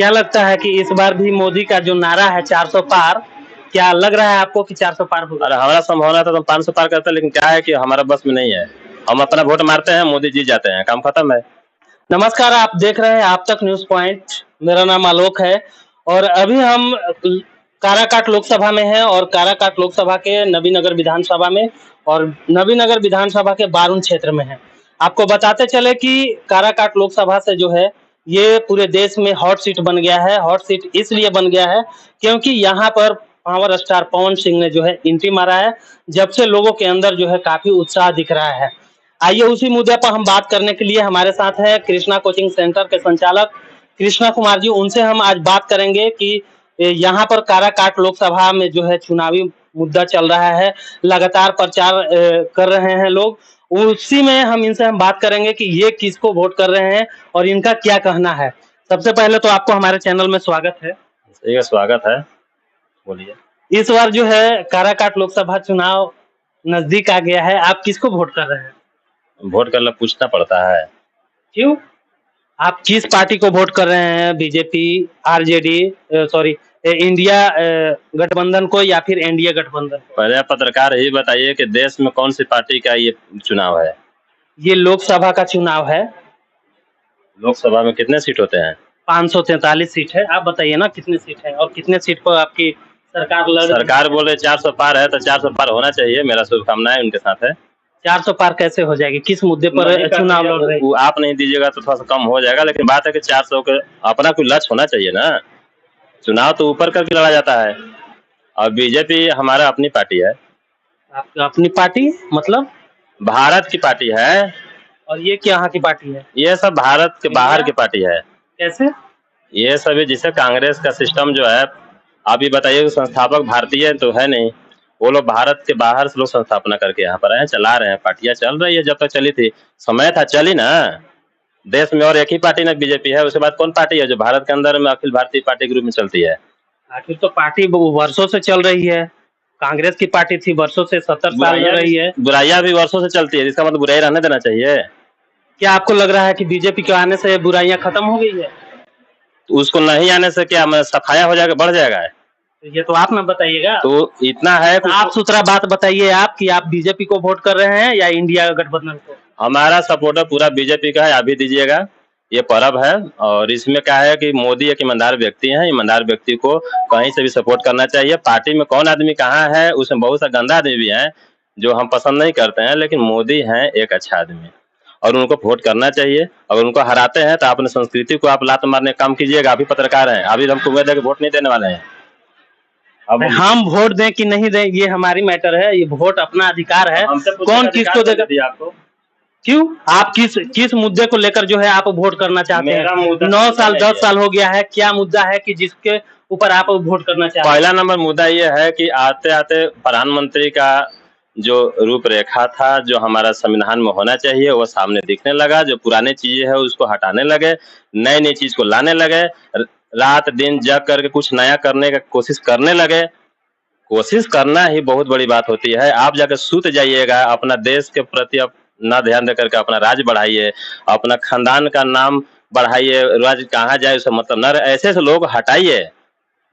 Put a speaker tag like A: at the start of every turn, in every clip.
A: क्या लगता है कि इस बार भी मोदी का जो नारा है 400 पार, क्या लग रहा है आपको कि 400 पार होगा?
B: अरे हमारा संभावना था तो 500 पार करते, लेकिन क्या है कि हमारा बस में नहीं है। हम अपना वोट मारते हैं, मोदी जीत जाते हैं, काम खत्म है।
A: नमस्कार, आप देख रहे हैं आप तक न्यूज पॉइंट। मेरा नाम आलोक है और अभी हम काराकाट लोकसभा में हैं और काराकाट लोकसभा के नबीनगर विधानसभा में और नबीनगर विधानसभा के बारून क्षेत्र में हैं। आपको बताते चले कि काराकाट लोकसभा से जो है ये पूरे देश में हॉट सीट बन गया है। हॉट सीट इसलिए बन गया है क्योंकि यहाँ पर पावर स्टार पवन सिंह ने जो है एंट्री मारा है। जब से लोगों के अंदर जो है काफी उत्साह दिख रहा है। आइए उसी मुद्दे पर हम बात करने के लिए हमारे साथ है कृष्णा कोचिंग सेंटर के संचालक कृष्णा कुमार जी। उनसे हम आज बात करेंगे कि यहाँ पर काराकाट लोकसभा में जो है चुनावी मुद्दा चल रहा है, लगातार प्रचार कर रहे हैं लोग। उसी में हम बात करेंगे कि ये किसको वोट कर रहे हैं और इनका क्या कहना है। सबसे पहले तो आपको हमारे चैनल में स्वागत है।
B: ठीक है, स्वागत है, बोलिए।
A: इस बार जो है काराकाट लोकसभा चुनाव नजदीक आ गया है, आप किसको वोट कर रहे हैं?
B: वोट करना पूछना पड़ता है।
A: क्यों? आप किस पार्टी को वोट कर रहे हैं? बीजेपी, आरजेडी, सॉरी इंडिया गठबंधन को या फिर एनडीए गठबंधन को?
B: पहले आप पत्रकार ही बताइए कि देश में कौन सी पार्टी का ये चुनाव है?
A: ये लोकसभा का चुनाव है।
B: लोकसभा में कितने सीट होते हैं?
A: 543 सीट है। आप बताइए ना कितने सीट है और कितने सीट पर आपकी सरकार लड़ रही है?
B: सरकार बोल रहे 400 पार है तो 400 पार होना चाहिए। मेरा शुभकामनाएं उनके साथ है।
A: 400 पार कैसे हो जाएगी? किस मुद्दे पर चुनाव लड़ रहे हैं?
B: वो आप नहीं दीजिएगा तो थोड़ा सा कम हो जाएगा, लेकिन बात है कि 400 के अपना कोई लक्ष्य होना चाहिए ना। चुनाव तो ऊपर करके लड़ा जाता है और बीजेपी हमारा अपनी पार्टी है।
A: आपकी अपनी पार्टी मतलब?
B: भारत की पार्टी है।
A: और ये क्या की पार्टी है?
B: ये सब भारत के बाहर की पार्टी है।
A: कैसे?
B: ये सभी जिसे कांग्रेस का सिस्टम जो है, अभी बताइए संस्थापक भारतीय तो है नहीं, वो लोग भारत के बाहर से लोग संस्थापना करके यहाँ पर आए, चला रहे हैं। पार्टियां चल रही है, जब तक चली थी, समय था चली ना। देश में और एक ही पार्टी ना बीजेपी है, उसके बाद कौन पार्टी है जो भारत के अंदर में अखिल भारतीय पार्टी के रूप में चलती है?
A: आखिर तो पार्टी वर्षों से चल रही है। कांग्रेस की पार्टी थी, वर्षों से 70 साल हो रही है।
B: बुराइयां भी वर्षों से चलती है, इसका मतलब बुराई रहने देना चाहिए।
A: क्या आपको लग रहा है कि बीजेपी के आने से बुराइयां खत्म हो गई है?
B: उसको नहीं आने से क्या सफाया हो जाएगा, बढ़ जाएगा?
A: ये तो आप ना बताइएगा।
B: तो इतना है,
A: आप सुथरा बात बताइए आप कि आप बीजेपी को वोट कर रहे हैं या इंडिया गठबंधन को?
B: हमारा सपोर्टर पूरा बीजेपी का है, आप भी दीजिएगा। ये पर्व है और इसमें क्या है कि मोदी एक ईमानदार व्यक्ति हैं। ईमानदार व्यक्ति को कहीं से भी सपोर्ट करना चाहिए। पार्टी में कौन आदमी कहाँ है, उसमें बहुत सा गंदा आदमी भी हैं जो हम पसंद नहीं करते हैं, लेकिन मोदी हैं एक अच्छा आदमी और उनको वोट करना चाहिए। अगर उनको हराते हैं तो अपने संस्कृति को आप लात मारने का काम कीजिएगा। अभी पत्रकार हैं, अभी हमको उम्मीद है कि वोट नहीं देने वाले हैं।
A: अब हम वोट दें कि नहीं दें ये हमारी मैटर है, ये वोट अपना अधिकार है। कौन किसको देगा?
B: आपको
A: क्यों? आप किस मुद्दे को लेकर जो है आप वोट करना चाहते हैं? 9 साल 10 साल हो गया है, क्या मुद्दा है कि जिसके ऊपर आप वोट करना चाहते हैं?
B: पहला नंबर मुद्दा ये है कि आते आते प्रधानमंत्री का जो रूपरेखा था, जो हमारा संविधान में होना चाहिए, वो सामने दिखने लगा। जो पुराने चीजें है उसको हटाने लगे, नई नई चीज को लाने लगे, रात दिन जग करके कुछ नया करने का कोशिश करने लगे। कोशिश करना ही बहुत बड़ी बात होती है। आप जाकर सूत जाइएगा, अपना देश के प्रति ना ध्यान दे करके अपना राज बढ़ाइए, अपना खानदान का नाम बढ़ाइए। राज कहाँ जाए उसका मतलब न, ऐसे से लोग हटाइए।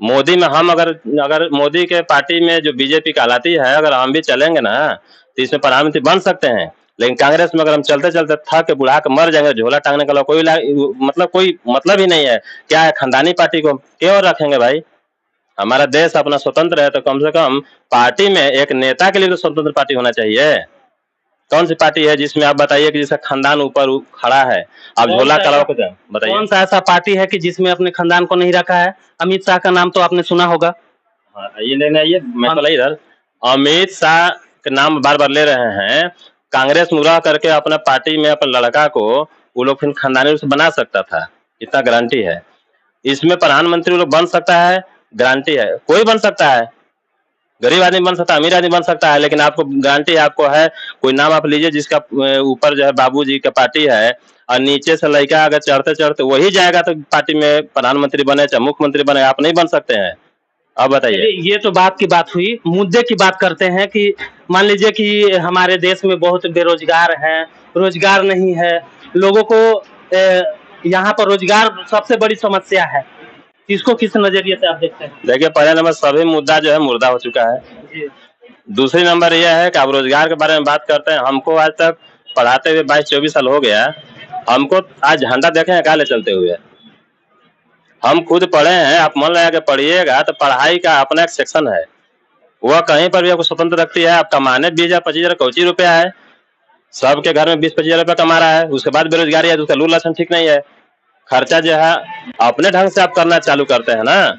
B: मोदी में हम अगर मोदी के पार्टी में जो बीजेपी कहलाती है, अगर हम भी चलेंगे ना तो इसमें प्रधानमंत्री बन सकते हैं। लेकिन कांग्रेस में अगर हम चलते चलते थक के बुढ़ा के मर जाएंगे, झोला टांगने का कोई मतलब ही नहीं है। क्या है, खानदानी पार्टी को क्यों रखेंगे भाई? हमारा देश अपना स्वतंत्र है तो कम से कम पार्टी में एक नेता के लिए तो स्वतंत्र पार्टी होना चाहिए। कौन सी पार्टी है जिसमें आप बताइए कि जिसका खानदान ऊपर खड़ा है? आप झोला करा के बताइए।
A: कौन सा ऐसा पार्टी है कि जिसमें अपने खानदान को नहीं रखा है? अमित शाह का नाम तो आपने सुना होगा।
B: हाँ, ये लेने आइए, मैं तो इधर अमित शाह के नाम बार बार ले रहे हैं। कांग्रेस में रह करके अपना पार्टी में अपने लड़का को वो लोग फिर खानदानी रूप से बना सकता था, इतना गारंटी है। इसमें प्रधानमंत्री लोग बन सकता है, गारंटी है। कोई बन सकता है, गरीब आदमी बन सकता है, अमीर आदमी बन सकता है, लेकिन आपको गारंटी आपको है। कोई नाम आप लीजिए जिसका ऊपर जो है बाबूजी का पार्टी है और नीचे से लड़का अगर चढ़ते चढ़ते वही जाएगा तो पार्टी में प्रधानमंत्री बने चाहे मुख्यमंत्री बने, आप नहीं बन सकते हैं। अब बताइए।
A: ये तो बात की बात हुई, मुद्दे की बात करते हैं कि मान लीजिए कि हमारे देश में बहुत बेरोजगार है, रोजगार नहीं है लोगों को। यहाँ पर रोजगार सबसे बड़ी समस्या है। इसको किस नजरिए से आप देखते हैं?
B: देखिए, पहले नंबर सभी मुद्दा जो है मुर्दा हो चुका है।
A: जी।
B: दूसरी नंबर यह है कि आप रोजगार के बारे में बात करते हैं। हमको आज तक पढ़ाते हुए 22-24 साल हो गया। हमको आज झंडा देखे हैं काले चलते हुए। हम खुद पढ़े हैं, आप मन लगा के पढ़िएगा तो पढ़ाई का अपना एक सेक्शन है, वह कहीं पर भी आपको स्वतंत्र रखती है। आप कमाने 20,000-25,000 कौची रुपया है, सबके घर में 20-25,000 रुपया कमा रहा है, उसके बाद बेरोजगारी है तो उसका लूर लक्षण ठीक नहीं है। खर्चा जो है अपने ढंग से आप करना चालू करते हैं ना।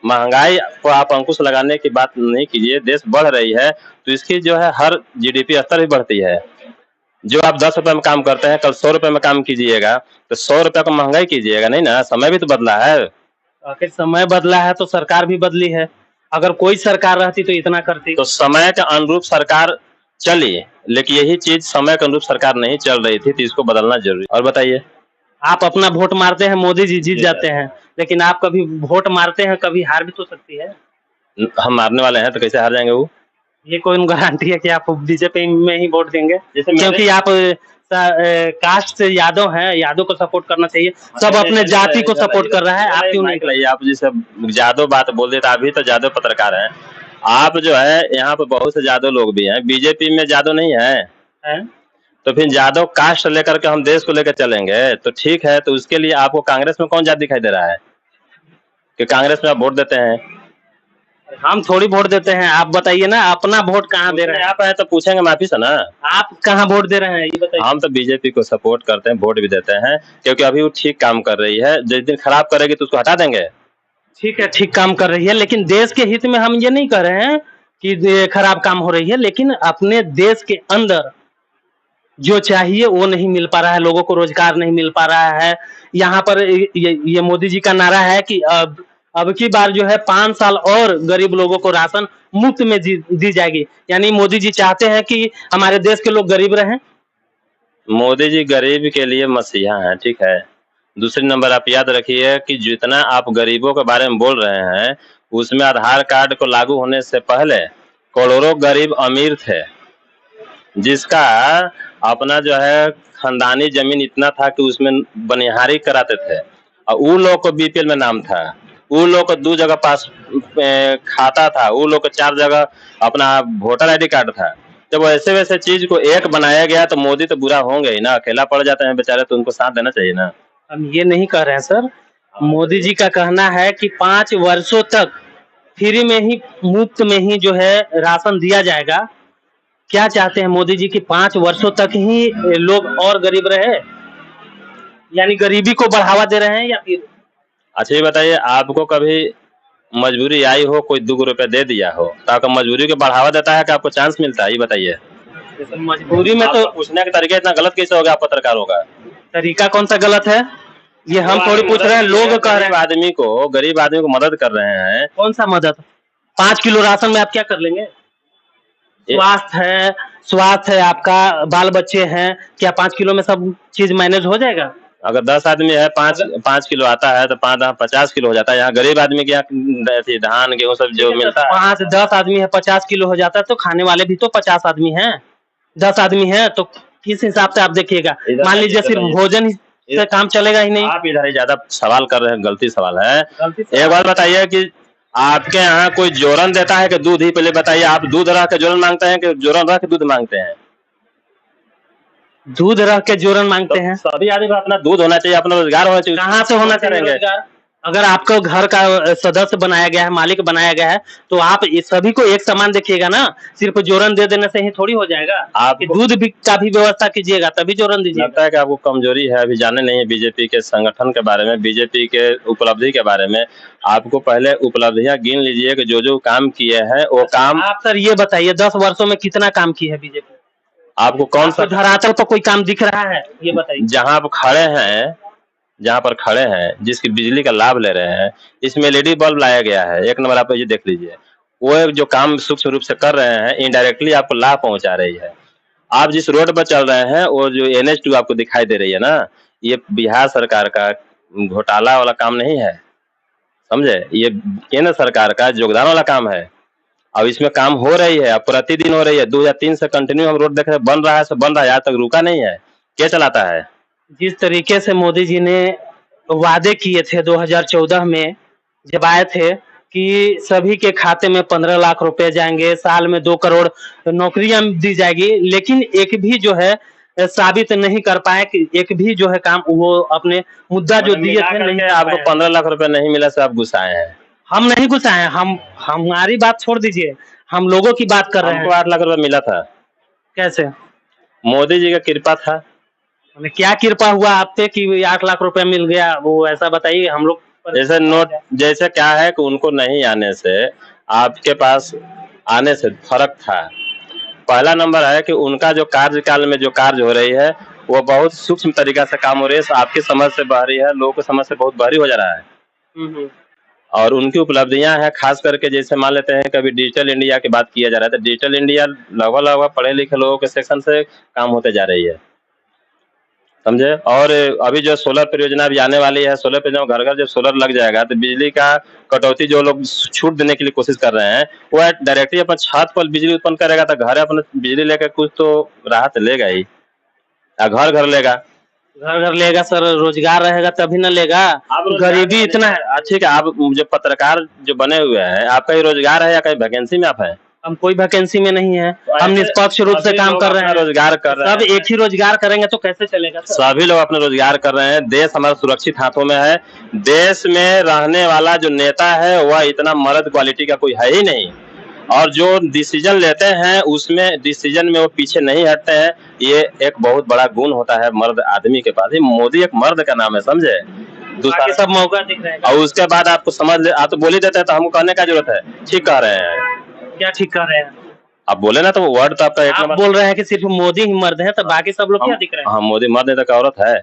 B: महंगाई को आप अंकुश लगाने की बात नहीं कीजिए। देश बढ़ रही है तो इसकी जो है हर जीडीपी स्तर भी बढ़ती है। जो आप 10 रुपए में काम करते हैं, कल 100 रुपए में काम कीजिएगा तो 100 रुपए को महंगाई कीजिएगा नहीं ना। समय भी तो बदला है।
A: आखिर समय बदला है तो सरकार भी बदली है। अगर कोई सरकार रहती तो इतना करती।
B: तो समय के अनुरूप सरकार चली, लेकिन यही चीज समय के अनुरूप सरकार नहीं चल रही थी तो इसको बदलना जरूरी। और बताइए,
A: आप अपना वोट मारते हैं, मोदी जी जीत जाते हैं, लेकिन आप कभी वोट मारते हैं, कभी हार भी तो सकती है।
B: हम मारने वाले हैं तो कैसे हार जाएंगे? वो
A: ये कोई गारंटी है कि आप बीजेपी में ही वोट देंगे?
B: जैसे
A: क्योंकि आप कास्ट से यादव हैं, यादव को सपोर्ट करना चाहिए। सब अपने जाति को सपोर्ट कर रहा है, आप क्यों नहीं?
B: नहीं, आप जैसे जादव बात बोल देते, अभी तो जादव पत्रकार हैं आप। जो है यहाँ पे बहुत से जादव लोग भी हैं, बीजेपी में जादव नहीं है? तो फिर जादव कास्ट लेकर के हम देश को लेकर चलेंगे तो ठीक है। तो उसके लिए आपको कांग्रेस में कौन जात दिखाई दे रहा है कि कांग्रेस में आप वोट देते हैं?
A: हम थोड़ी वोट देते हैं, आप बताइए ना अपना वोट कहाँ दे रहे हैं?
B: आप आए तो पूछेंगे माफी से ना।
A: आप कहाँ वोट दे रहे हैं ये बताइए।
B: हम तो बीजेपी को सपोर्ट करते हैं, वोट भी देते हैं, क्योंकि अभी वो ठीक काम कर रही है। जिस दिन खराब करेगी तो उसको हटा देंगे।
A: ठीक है, ठीक काम कर रही है, लेकिन देश के हित में हम ये नहीं कह रहे हैं कि खराब काम हो रही है, लेकिन अपने देश के अंदर जो चाहिए वो नहीं मिल पा रहा है। लोगों को रोजगार नहीं मिल पा रहा है। यहाँ पर ये मोदी जी का नारा है कि अब की बार जो है 5 साल और गरीब लोगों को राशन मुफ्त में दी जाएगी। यानी मोदी जी चाहते हैं कि हमारे देश के लोग गरीब रहें।
B: मोदी जी गरीब के लिए मसीहा हैं, ठीक है। दूसरी नंबर आप याद रखिए कि जितना आप गरीबों के बारे में बोल रहे हैं, उसमें आधार कार्ड को लागू होने से पहले करोड़ों गरीब अमीर थे, जिसका अपना जो है खानदानी जमीन इतना था कि उसमें बनिहारी कराते थे, और वो लोग को बीपीएल में नाम था, वो लोग को 2 जगह पास खाता था, वो लोग को 4 जगह अपना वोटर आईडी कार्ड था। जब वैसे वैसे चीज को एक बनाया गया तो मोदी तो बुरा होंगे ही ना। अकेला पड़ जाते हैं बेचारे तो उनको साथ देना चाहिए ना।
A: हम ये नहीं कह रहे हैं सर, मोदी जी का कहना है कि 5 वर्षों तक फ्री में ही, मुफ्त में ही जो है राशन दिया जाएगा। क्या चाहते हैं मोदी जी की 5 वर्षों तक ही लोग और गरीब रहे, यानी गरीबी को बढ़ावा दे रहे हैं या फिर?
B: अच्छा ये बताइए, आपको कभी मजबूरी आई हो, कोई 2 रुपए दे दिया हो तो आपका मजबूरी को बढ़ावा देता है कि आपको चांस मिलता है? ये बताइए।
A: मजबूरी में तो
B: पूछने का तरीका इतना गलत कैसे हो गया आप पत्रकारों का?
A: तरीका कौन सा गलत है? ये हम थोड़ी पूछ रहे हैं, लोग कह रहे हैं।
B: गरीब आदमी को मदद कर रहे हैं।
A: कौन सा मदद? 5 किलो राशन में आप क्या कर लेंगे? स्वास्थ्य है आपका, बाल बच्चे हैं, क्या 5 किलो में सब चीज मैनेज हो जाएगा?
B: अगर 10 आदमी है, 5 किलो आता है तो 50 किलो हो जाता है। यहाँ गरीब आदमी के यहाँ धान गेहूँ सब जो मिलता है,
A: 5-10 आदमी है 50 किलो हो जाता है, तो खाने वाले भी तो 50 आदमी हैं, 10 आदमी हैं, तो किस हिसाब से आप देखिएगा? मान लीजिए सिर्फ भोजन से काम चलेगा ही नहीं।
B: आप इधर ही ज्यादा सवाल कर रहे हैं, गलती सवाल है। एक बात बताइए कि आपके यहाँ कोई जोरन देता है कि दूध ही? पहले बताइए, आप दूध रह के जोरन मांगते हैं कि जोरन रह के दूध मांगते हैं?
A: दूध रह के जोरन मांगते हैं।
B: सभी आदमी को अपना दूध होना चाहिए, अपना रोजगार होना चाहिए।
A: कहाँ से होना चाहिए रोजगार? अगर आपको घर का सदस्य बनाया गया है, मालिक बनाया गया है, तो आप सभी को एक समान देखिएगा ना। सिर्फ जोरन दे देने से ही थोड़ी हो जाएगा। आप दूध भी का भी व्यवस्था कीजिएगा तभी जोरन दीजिएगा।
B: लगता है कि आपको कमजोरी है, अभी जाने नहीं है बीजेपी के संगठन के बारे में, बीजेपी के उपलब्धि के बारे में। आपको पहले उपलब्धियां गिन लीजिए कि जो जो काम किए हैं वो काम।
A: आप सर ये बताइए 10 वर्षों में कितना काम की है बीजेपी?
B: आपको कौन सा
A: धरातल पर कोई काम दिख रहा है ये बताइए।
B: जहाँ आप खड़े हैं, जहाँ पर खड़े हैं, जिसकी बिजली का लाभ ले रहे हैं, इसमें एलईडी बल्ब लाया गया है। एक नंबर आप ये देख लीजिए, वो जो काम सूक्ष्म रूप से कर रहे हैं, इनडायरेक्टली आपको लाभ पहुंचा रही है। आप जिस रोड पर चल रहे हैं वो जो NH2 आपको दिखाई दे रही है ना, ये बिहार सरकार का घोटाला वाला काम नहीं है, समझे? ये केंद्र सरकार का योगदान वाला काम है। अब इसमें काम हो रही है, अब प्रतिदिन हो रही है। 2003 से कंटिन्यू हम रोड देख रहे हैं, बन रहा है, सब बन रहा है, आज तक रुका नहीं है। क्या चलाता है?
A: जिस तरीके से मोदी जी ने वादे किए थे 2014 में जब आए थे कि सभी के खाते में 15 लाख रुपए जाएंगे, साल में 2 करोड़ नौकरियां दी जाएगी, लेकिन एक भी जो है साबित नहीं कर पाए कि एक भी जो है काम वो अपने मुद्दा जो दिए थे नहीं कर
B: आपको
A: पाए।
B: 15 लाख रुपए नहीं मिला से आप गुस्साए हैं।
A: हम नहीं घुसाए, हम हमारी बात छोड़ दीजिए, हम लोगों की बात कर रहे
B: हमको
A: हैं।
B: 8 लाख रुपए मिला था,
A: कैसे?
B: मोदी जी का कृपा था।
A: हमें क्या कृपा हुआ आप पे कि 8 लाख रुपए मिल गया, वो ऐसा बताइए हम लोग।
B: जैसे नोट, जैसे क्या है कि उनको नहीं आने से आपके पास आने से फर्क था। पहला नंबर है कि उनका जो कार्यकाल में जो कार्य हो रही है वो बहुत सूक्ष्म तरीका से काम हो रही है, आपकी समझ से बाहरी है, लोगों की समझ से बहुत बाहरी हो जा रहा है। और उनकी उपलब्धियां हैं, खास करके जैसे मान लेते हैं कभी डिजिटल इंडिया की बात किया जा रहा है, तो डिजिटल इंडिया लगभग पढ़े लिखे लोगों के सेक्शन से काम होते जा रही है, समझे। और अभी जो सोलर परियोजना भी आने वाली है, सोलर परियोजना घर घर जब सोलर लग जाएगा तो बिजली का कटौती जो लोग छूट देने के लिए कोशिश कर रहे हैं वो डायरेक्टली अपन छत पर बिजली उत्पन्न करेगा, तो घर अपने बिजली लेकर कुछ तो राहत लेगा ही, घर घर लेगा।
A: घर घर लेगा सर, रोजगार रहेगा तभी ना लेगा। गरीबी इतना है।
B: ठीक है, आप जो पत्रकार जो बने हुए हैं, आपका ही रोजगार है या कहीं वैकेंसी में आप है?
A: हम कोई वैकेंसी में नहीं है, हम निष्पक्ष रूप से काम कर रहे हैं,
B: रोजगार कर रहे हैं,
A: सब एक ही रोजगार करेंगे तो कैसे चलेगा सर?
B: सभी लोग अपने रोजगार कर रहे हैं, देश हमारा सुरक्षित हाथों में है। देश में रहने वाला जो नेता है वह इतना मर्द क्वालिटी का कोई है ही नहीं, और जो डिसीजन लेते हैं उसमें डिसीजन में वो पीछे नहीं हटते हैं, ये एक बहुत बड़ा गुण होता है मर्द आदमी के पास। मोदी एक मर्द का नाम है, समझे।
A: दूसरा सब मौका दिख रहा है,
B: और उसके बाद आपको समझ ले, आप तो बोल ही देते हैं तो हमको कहने का जरूरत है, ठीक कह रहे हैं।
A: क्या ठीक कर रहे हैं?
B: आप बोले ना तो वर्ड तो आपका एक
A: आप बोल रहे हैं कि सिर्फ मोदी ही मर्द है, तो बाकी सब लोग क्या दिख रहे हैं?
B: हाँ, मोदी मर्द नहीं तो औरत है।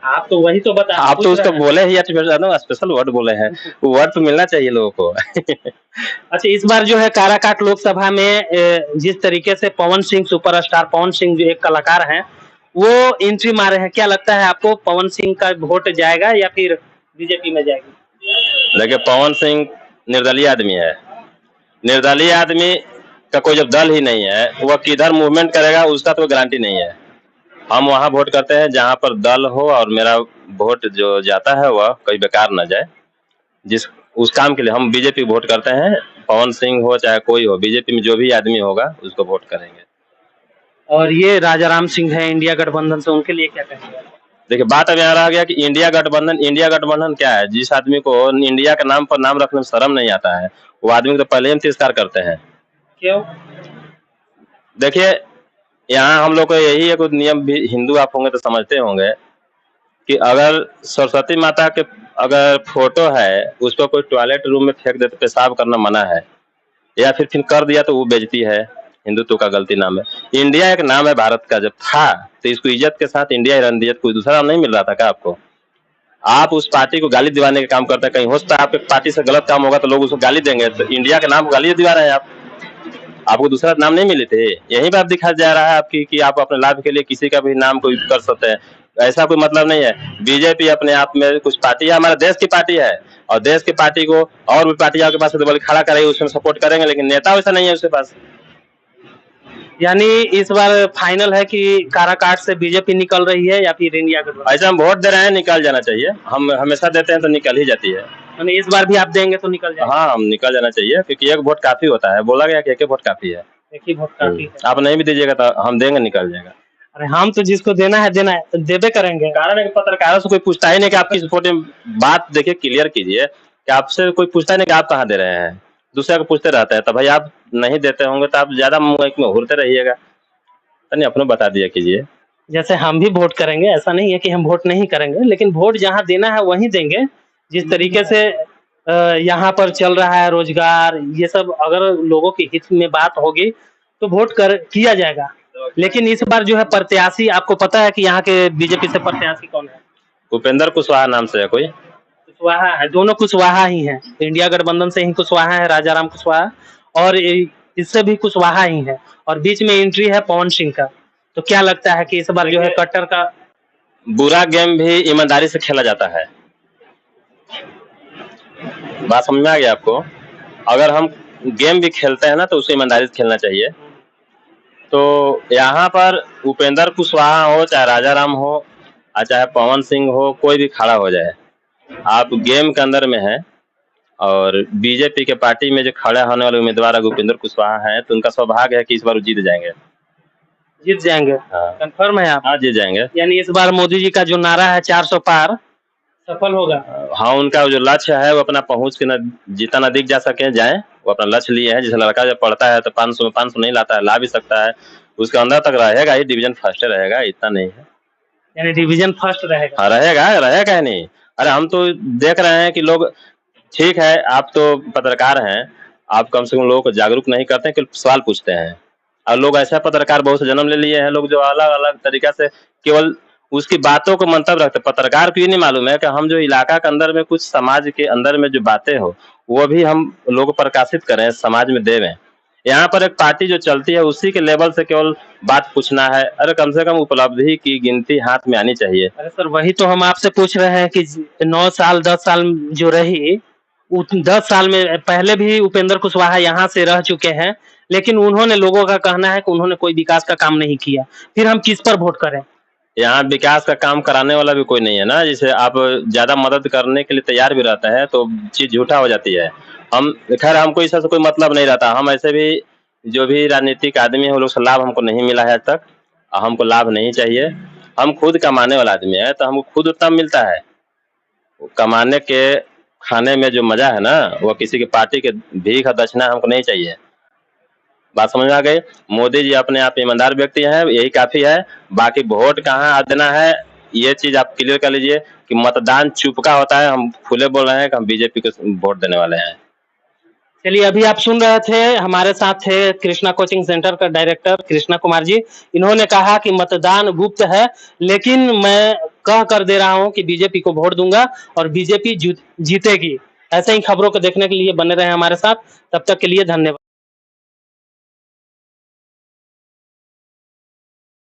A: आप तो वही तो बता,
B: आप तो उसको बोले ही स्पेशल वर्ड बोले हैं, वो वर्ड तो मिलना चाहिए लोगों को।
A: अच्छा, इस बार जो है काराकाट लोकसभा में जिस तरीके से पवन सिंह, सुपरस्टार पवन सिंह जो एक कलाकार हैं, वो एंट्री मारे हैं, क्या लगता है आपको पवन सिंह का वोट जाएगा या फिर बीजेपी में जाएगी?
B: देखिए, पवन सिंह निर्दलीय आदमी है, निर्दलीय आदमी का कोई जब दल ही नहीं है, वह किधर मूवमेंट करेगा उसका तो गारंटी नहीं है। हम वहाँ वोट करते हैं जहाँ पर दल हो, और मेरा वोट जो जाता है वह कहीं बेकार न जाए, जिस उस काम के लिए हम बीजेपी वोट करते हैं। पवन सिंह हो चाहे कोई हो, बीजेपी में जो भी आदमी होगा उसको वोट करेंगे।
A: और ये राजा राम सिंह है इंडिया गठबंधन से, उनके लिए क्या कहेंगे?
B: देखिए, बात अब यहाँ रह गया कि इंडिया गठबंधन क्या है। जिस आदमी को इंडिया के नाम पर नाम रखने में शर्म नहीं आता है, वो आदमी को तो पहले ही तिरस्कार करते हैं।
A: क्यों?
B: देखिए, यहाँ हम लोग को यही एक नियम भी, हिंदू आप होंगे तो समझते होंगे कि अगर सरस्वती माता के अगर फोटो है, उस पर कोई टॉयलेट रूम में फेंक दे तो पेशाब करना मना है, या फिर कर दिया तो वो बेइज्जती है, हिंदुत्व का गलती नाम है। इंडिया एक नाम है भारत का, जब था तो इसको इज्जत के साथ इंडिया ही रहने दीजिए, कोई दूसरा नाम नहीं मिल रहा था क्या आपको? आप उस पार्टी को गाली दिवाने का काम करते हैं, कहीं हो सकता है आपके पार्टी से गलत काम होगा तो लोग उसको गाली देंगे, तो इंडिया के नाम को गाली दिवा रहे हैं आप। आपको दूसरा नाम नहीं मिले थे, यही बात दिखाया जा रहा है आपकी कि आप अपने लाभ के लिए किसी का भी नाम को कर सकते हैं, ऐसा कोई मतलब नहीं है। बीजेपी अपने आप में कुछ पार्टी है, हमारे देश की पार्टी है, और देश की पार्टी को और भी पार्टी आपके पास तो खड़ा करेगी, उसमें सपोर्ट करेंगे, लेकिन नेता वैसा नहीं है उसके पास।
A: यानी इस बार फाइनल है कि काराकाट से बीजेपी निकल रही है या फिर इंडिया गठबंधन?
B: ऐसा हम वोट दे रहे हैं, निकल जाना चाहिए, हम हमेशा देते हैं तो निकल ही जाती है।
A: यानी इस बार भी आप देंगे तो निकल जाएगा?
B: हाँ, हम निकल जाना चाहिए, क्योंकि एक वोट काफी होता है, बोला गया कि एक वोट काफी है।
A: एक ही वोट काफी है।
B: आप नहीं भी दीजिएगा तो हम देंगे, निकल जाएगा।
A: अरे हम तो जिसको देना है देबे करेंगे।
B: कारण है कि पत्रकारों से कोई पूछता ही नहीं कि आपकी सपोर्ट में बात देखिए क्लियर कीजिए कि आपसे कोई पूछता ही नहीं कि आप कहाँ दे रहे हैं, दूसरे को पूछते रहते हैं, तो भाई आप नहीं देते होंगे तो आप ज्यादा माइक में घूरते रहिएगा, तो नहीं, अपने बता दिया कीजिए।
A: जैसे हम भी वोट करेंगे, ऐसा नहीं है कि हम वोट नहीं करेंगे, लेकिन वोट जहाँ देना है वहीं देंगे। जिस तरीके से यहाँ पर चल रहा है रोजगार, ये सब अगर लोगों के हित में बात होगी तो वोट किया जाएगा। लेकिन इस बार जो है प्रत्याशी, आपको पता है कि यहाँ के बीजेपी से प्रत्याशी कौन है?
B: उपेंद्र कुशवाहा नाम से है कोई?
A: कुशवाहा है, दोनों कुशवाहा ही हैं। इंडिया गठबंधन से ही कुशवाहा है, राजाराम कुशवाहा, और इससे भी कुशवाहा ही है, और बीच में एंट्री है पवन सिंह का। तो क्या लगता है कि इस बार जो है कट्टर का?
B: बुरा गेम भी ईमानदारी से खेला जाता है, बात समझ में आ गया आपको? अगर हम गेम भी खेलते हैं ना तो उसे ईमानदारी से खेलना चाहिए। तो यहाँ पर उपेंद्र कुशवाहा हो, चाहे राजाराम हो, चाहे पवन सिंह हो, कोई भी खड़ा हो जाए, आप गेम के अंदर में है, और बीजेपी के पार्टी में जो खड़े होने वाले उम्मीदवार उपेंद्र कुशवाहा हैं, तो उनका सौभाग्य है कि इस बार वो जीत जाएंगे।
A: जीत जाएंगे?
B: हाँ।
A: कंफर्म है आप?
B: हाँ, जीत जाएंगे।
A: यानी इस बार मोदी जी का जो नारा है 400 पार सफल होगा?
B: हाँ, उनका जो लक्ष्य है वो अपना पहुंच के जितना नजदीक जा सके जाए, वो अपना लक्ष्य लिए है। जैसे लड़का जब पढ़ता है तो 500 में 500 नहीं लाता है, ला भी सकता है, उसके अंदर तक रहेगा ही, डिवीजन फर्स्ट रहेगा, इतना नहीं है।
A: यानी डिवीजन फर्स्ट रहेगा?
B: हाँ, रहेगा नहीं। अरे हम तो देख रहे हैं कि लोग, ठीक है आप तो पत्रकार हैं, आप कम से कम लोगों को जागरूक नहीं करते हैं, सवाल पूछते हैं। और लोग ऐसा पत्रकार बहुत से जन्म ले लिए हैं, लोग जो अलग अलग तरीका से केवल उसकी बातों को मंतव्य रखते। पत्रकार को ये नहीं मालूम है कि हम जो इलाका के अंदर में कुछ समाज के अंदर में जो बातें हो वो भी हम लोग प्रकाशित करें, समाज में देवें। यहाँ पर एक पार्टी जो चलती है उसी के लेवल से केवल बात पूछना है। अरे कम से कम उपलब्धि की गिनती हाथ में आनी चाहिए।
A: अरे सर वही तो हम आपसे पूछ रहे हैं कि 9 साल 10 साल जो रही 10 साल में पहले भी उपेंद्र कुशवाहा यहाँ से रह चुके हैं, लेकिन उन्होंने, लोगों का कहना है कि उन्होंने कोई विकास का काम नहीं किया, फिर हम किस पर वोट करें?
B: यहाँ विकास का काम कराने वाला भी कोई नहीं है ना। जैसे आप ज्यादा मदद करने के लिए तैयार भी रहता है तो चीज झूठा हो जाती है। हम खैर हमको इससे कोई मतलब नहीं रहता, हम ऐसे भी जो भी राजनीतिक आदमी है वो लोग से लाभ हमको नहीं मिला है आज तक, हमको लाभ नहीं चाहिए। हम खुद कमाने वाला आदमी है तो हमको खुद उतना मिलता है। कमाने के खाने में जो मजा है ना वो किसी की पार्टी के भीख दक्षिणा हमको नहीं चाहिए। बात समझ में आ गई? मोदी जी अपने आप ईमानदार व्यक्ति हैं, यही काफी है। बाकी वोट कहाँ देना है ये चीज आप क्लियर कर लीजिए कि मतदान चुपका होता है। हम खुले बोल रहे हैं कि हम बीजेपी को वोट देने वाले हैं।
A: चलिए, अभी आप सुन रहे थे, हमारे साथ थे कृष्णा कोचिंग सेंटर का डायरेक्टर कृष्णा कुमार जी। इन्होंने कहा कि मतदान गुप्त है, लेकिन मैं कह कर दे रहा हूं कि बीजेपी को वोट दूंगा और बीजेपी जीतेगी। ऐसे ही खबरों को देखने के लिए बने रहे हमारे साथ। तब तक के लिए धन्यवाद।